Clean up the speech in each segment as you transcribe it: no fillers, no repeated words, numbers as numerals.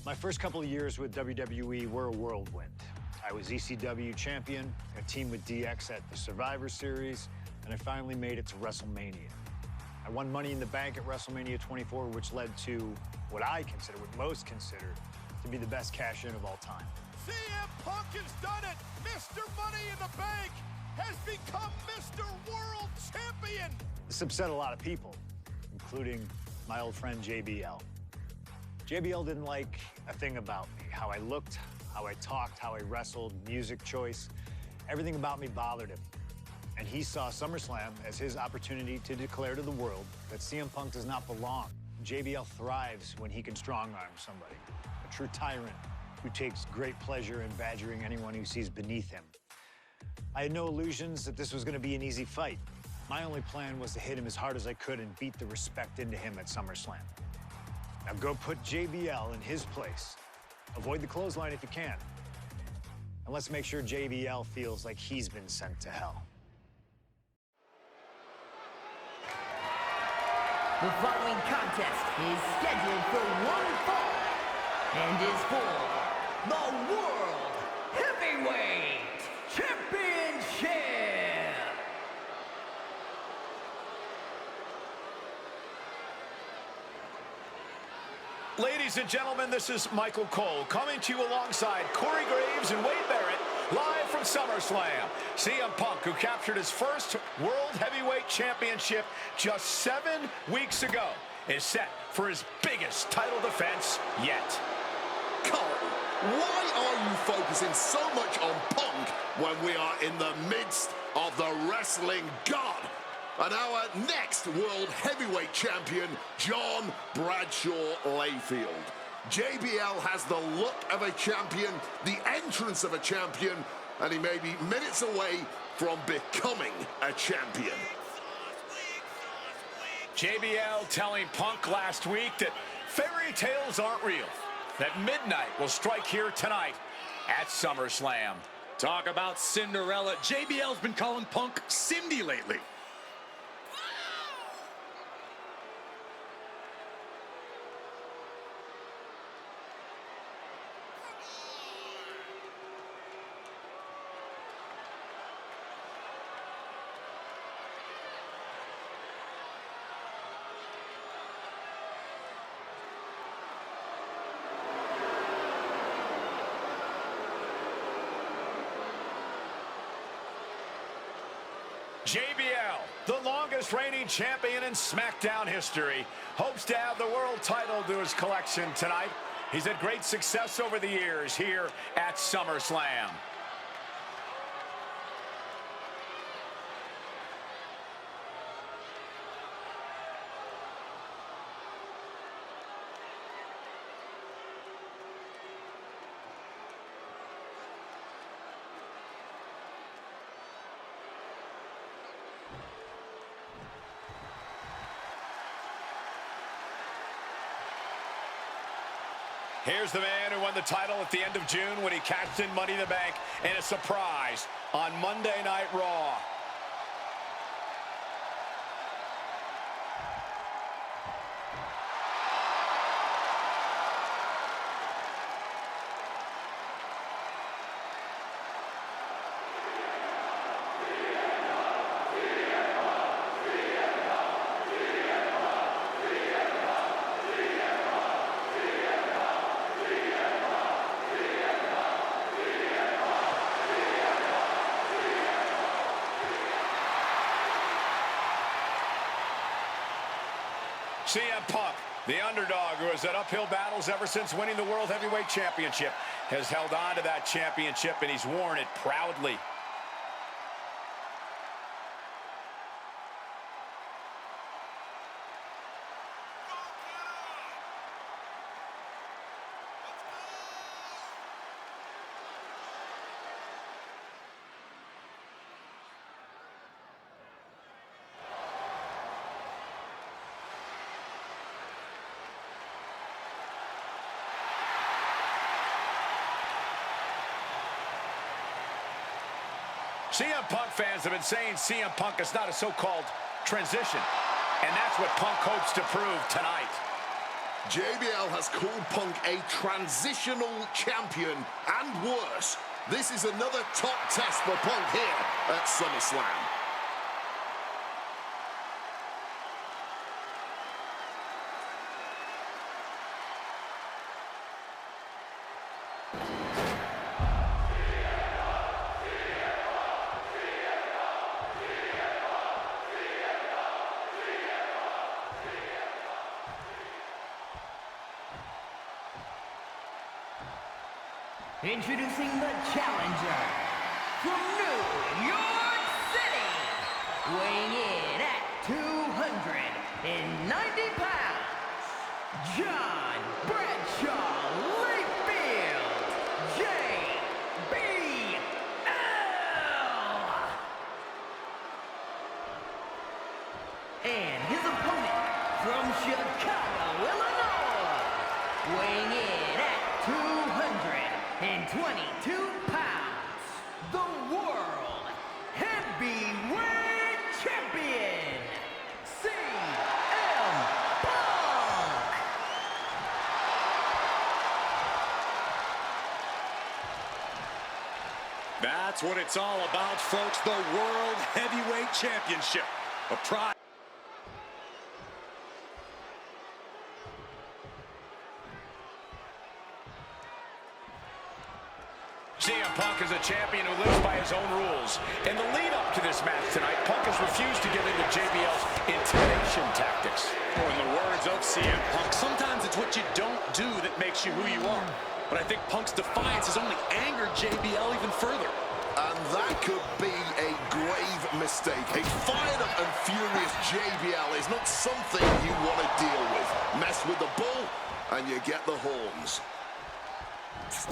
My first couple of years with WWE were a whirlwind. I was ECW champion, I teamed with DX at the Survivor Series, and I finally made it to WrestleMania. I won Money in the Bank at WrestleMania 24, which led to what most consider, to be the best cash-in of all time. CM Punk has done it! Mr. Money in the Bank has become Mr. World Champion! This upset a lot of people, including my old friend JBL. JBL didn't like a thing about me, how I looked, how I talked, how I wrestled, music choice. Everything about me bothered him. And he saw SummerSlam as his opportunity to declare to the world that CM Punk does not belong. JBL thrives when he can strong-arm somebody, a true tyrant who takes great pleasure in badgering anyone who sees beneath him. I had no illusions that this was going to be an easy fight. My only plan was to hit him as hard as I could and beat the respect into him at SummerSlam. Now go put JBL in his place. Avoid the clothesline if you can. And let's make sure JBL feels like he's been sent to hell. The following contest is scheduled for one fall and is for the World Heavyweight Championship. Ladies and gentlemen, this is Michael Cole coming to you alongside Corey Graves and Wade Barrett, live from SummerSlam. CM Punk, who captured his first World Heavyweight Championship just 7 weeks ago, is set for his biggest title defense yet. Cole, why are you focusing so much on Punk when we are in the midst of the wrestling god? And our next World Heavyweight Champion, John Bradshaw Layfield. JBL has the look of a champion, the entrance of a champion, and he may be minutes away from becoming a champion. JBL telling Punk last week that fairy tales aren't real, that midnight will strike here tonight at SummerSlam. Talk about Cinderella. JBL's been calling Punk Cindy lately. JBL, the longest reigning champion in SmackDown history, hopes to add the world title to his collection tonight. He's had great success over the years here at SummerSlam. Here's the man who won the title at the end of June when he cashed in Money in the Bank in a surprise on Monday Night Raw. CM Punk, the underdog who has had uphill battles ever since winning the World Heavyweight Championship, has held on to that championship, and he's worn it proudly. CM Punk fans have been saying CM Punk is not a so-called transition, and that's what Punk hopes to prove tonight. JBL has called Punk a transitional champion, and worse. This is another top test for Punk here at SummerSlam. Introducing the challenger from New York City, weighing in at 290 pounds, John Bradshaw Layfield, JBL. And his opponent from Chicago, Illinois, weighing in at 222 pounds, the World Heavyweight Champion, CM Punk. That's what it's all about, folks. The World Heavyweight Championship. A pride. CM Punk is a champion who lives by his own rules. In the lead-up to this match tonight, Punk has refused to give in to JBL's intimidation tactics. Or in the words of CM Punk, sometimes it's what you don't do that makes you who you are. But I think Punk's defiance has only angered JBL even further. And that could be a grave mistake. A fired up and furious JBL is not something you want to deal with. Mess with the bull, and you get the horns.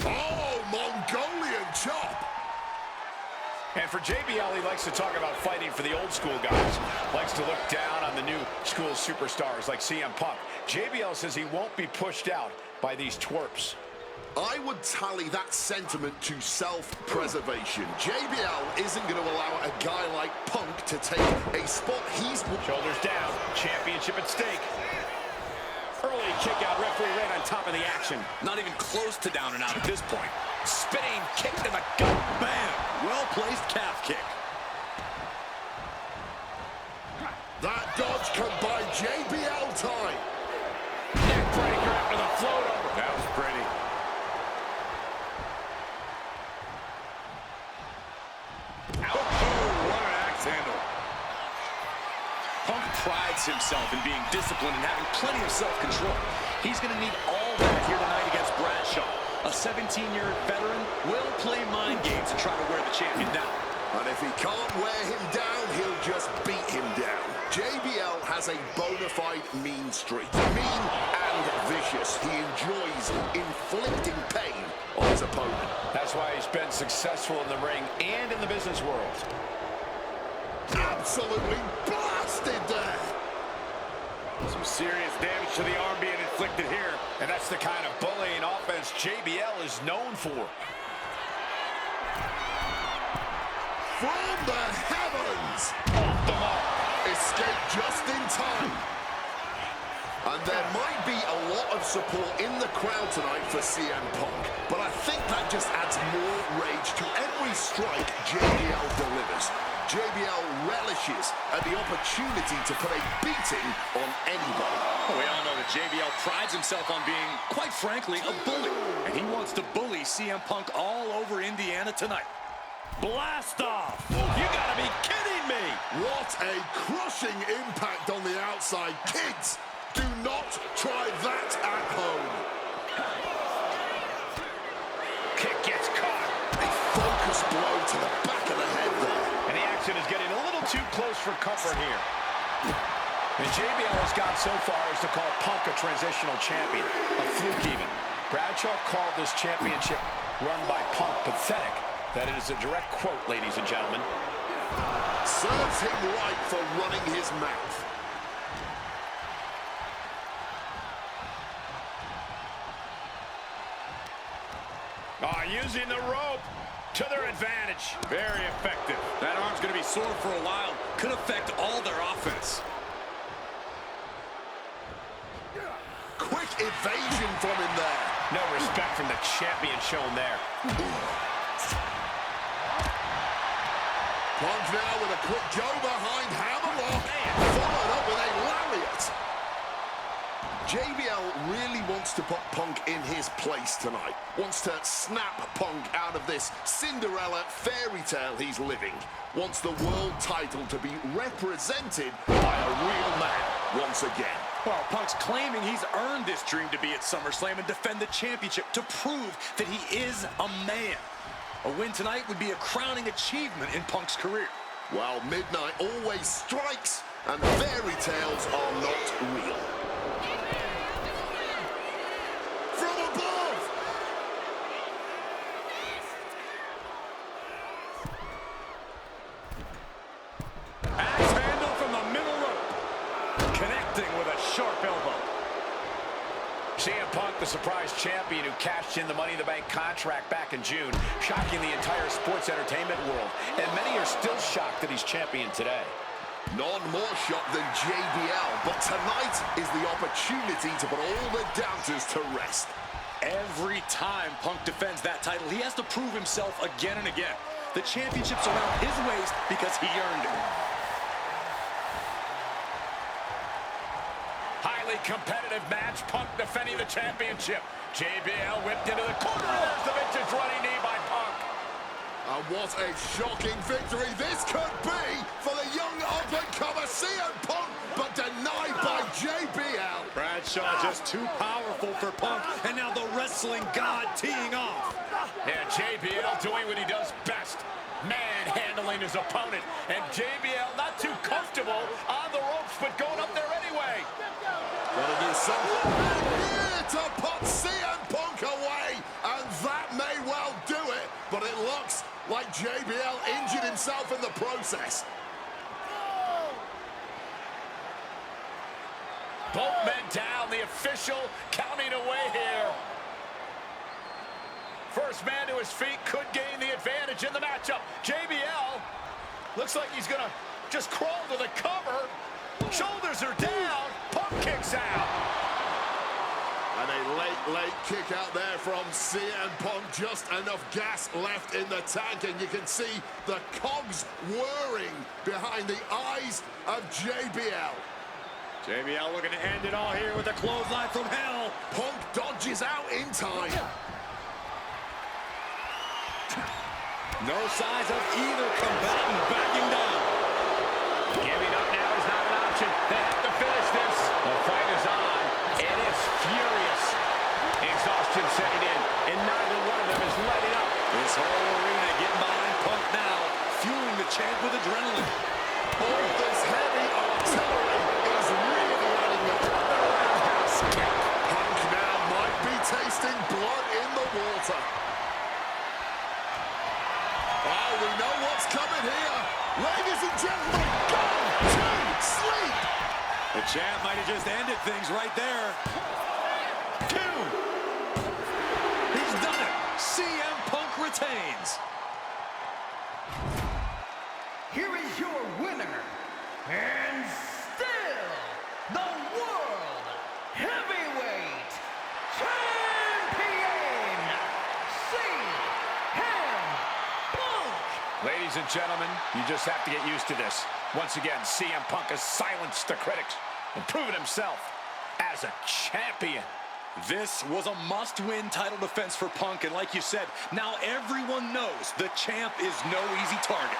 Oh, Mongolian chop! And for JBL, he likes to talk about fighting for the old school guys. Likes to look down on the new school superstars like CM Punk. JBL says he won't be pushed out by these twerps. I would tally that sentiment to self-preservation. JBL isn't going to allow a guy like Punk to take a spot he's... Shoulders down, championship at stake. Early kick out, referee right on top of the action. Not even close to down and out at this point. Spinning kick to the gut. Bam! Well-placed calf kick. That dodge can buy JBL time. Neck breaker after the float over. That was pretty. Oh, what an axe handle. Punk prides himself in being disciplined and having plenty of self-control. He's going to need all that here tonight against Bradshaw. A 17-year veteran will play mind games and try to wear the champion down. And if he can't wear him down, he'll just beat him down. JBL has a bona fide mean streak. Mean and vicious. He enjoys inflicting pain on his opponent. That's why he's been successful in the ring and in the business world. Absolutely blasted there. Some serious damage to the arm being inflicted here. And that's the kind of bullying offense JBL is known for. From the heavens! Off the mark. Escape just in time. And there might be a lot of support in the crowd tonight for CM Punk, but I think that just adds more rage to every strike JBL delivers. JBL relishes at the opportunity to put a beating on anybody. We all know that JBL prides himself on being, quite frankly, a bully. And he wants to bully CM Punk all over Indiana tonight. Blast off! You gotta be kidding me! What a crushing impact on the outside. Kids, do not try that at home. Kick gets caught. A focused blow to the back of the head there. And the action is getting a little too close for comfort here. And JBL has gone so far as to call Punk a transitional champion. A fluke even. Bradshaw called this championship run by Punk pathetic. That is a direct quote, ladies and gentlemen. Serves him right for running his mouth. Using the rope to their advantage. Very effective. That arm's going to be sore for a while. Could affect all their offense. Quick evasion from him there. No respect from the champion shown there. Punk now with a quick go behind hammerlock, followed up with a lariat. JBL really wants to put Punk in his place tonight. Wants to snap Punk out of this Cinderella fairy tale he's living. Wants the world title to be represented by a real man once again. Well, Punk's claiming he's earned this dream to be at SummerSlam and defend the championship to prove that he is a man. A win tonight would be a crowning achievement in Punk's career. Well, midnight always strikes, and fairy tales are not real. From above! Axe handle from the middle rope. Connecting with a sharp elbow. CM Punk, the surprise champion who cashed in the Money in the Bank contract back in June, shocking the entire sports entertainment world. And many are still shocked that he's champion today. None more shocked than JBL, but tonight is the opportunity to put all the doubters to rest. Every time Punk defends that title, he has to prove himself again and again. The championship's around his waist because he earned it. Highly competitive match. Punk defending the championship. JBL whipped into the corner. There's the vintage running knee by Punk. And what a shocking victory this could be for the young up-and-comer CM Punk, but denied by JBL. Bradshaw just too powerful for Punk, and now the wrestling god teeing off. And JBL doing what he does best, manhandling his opponent. And JBL not too comfortable on the ropes, but going up there anyway. Gonna do something here to put CM Punk away, and that may well do it, but it looks like JBL injured himself in the process. Both men down, the official counting away here. First man to his feet could gain the advantage in the matchup. JBL looks like he's gonna just crawl to the cover. Shoulders are down. Punk kicks out. And a late kick out there from CM Punk. Just enough gas left in the tank, and you can see the cogs whirring behind the eyes of JBL. JBL looking to end it all here with a clothesline from hell. Punk dodges out in time. No signs of either combatant backing down. Giving up now is not an option. They have to finish this. The fight is on. It is furious. Exhaustion setting in, and neither one of them is letting up. This whole arena getting behind Punk now, fueling the champ with adrenaline. All this heavy artillery is really adding up. Roundhouse kick. Punk now might be tasting blood in the water. Oh, we know what's coming here. Ladies and gentlemen, go to sleep. The champ might have just ended things right there. 2. He's done it. CM Punk retains. Here is your winner, and still the World Heavyweight Champion, CM Punk. Ladies and gentlemen, you just have to get used to this. Once again, CM Punk has silenced the critics and proven himself as a champion. This was a must-win title defense for Punk, and like you said, now everyone knows the champ is no easy target.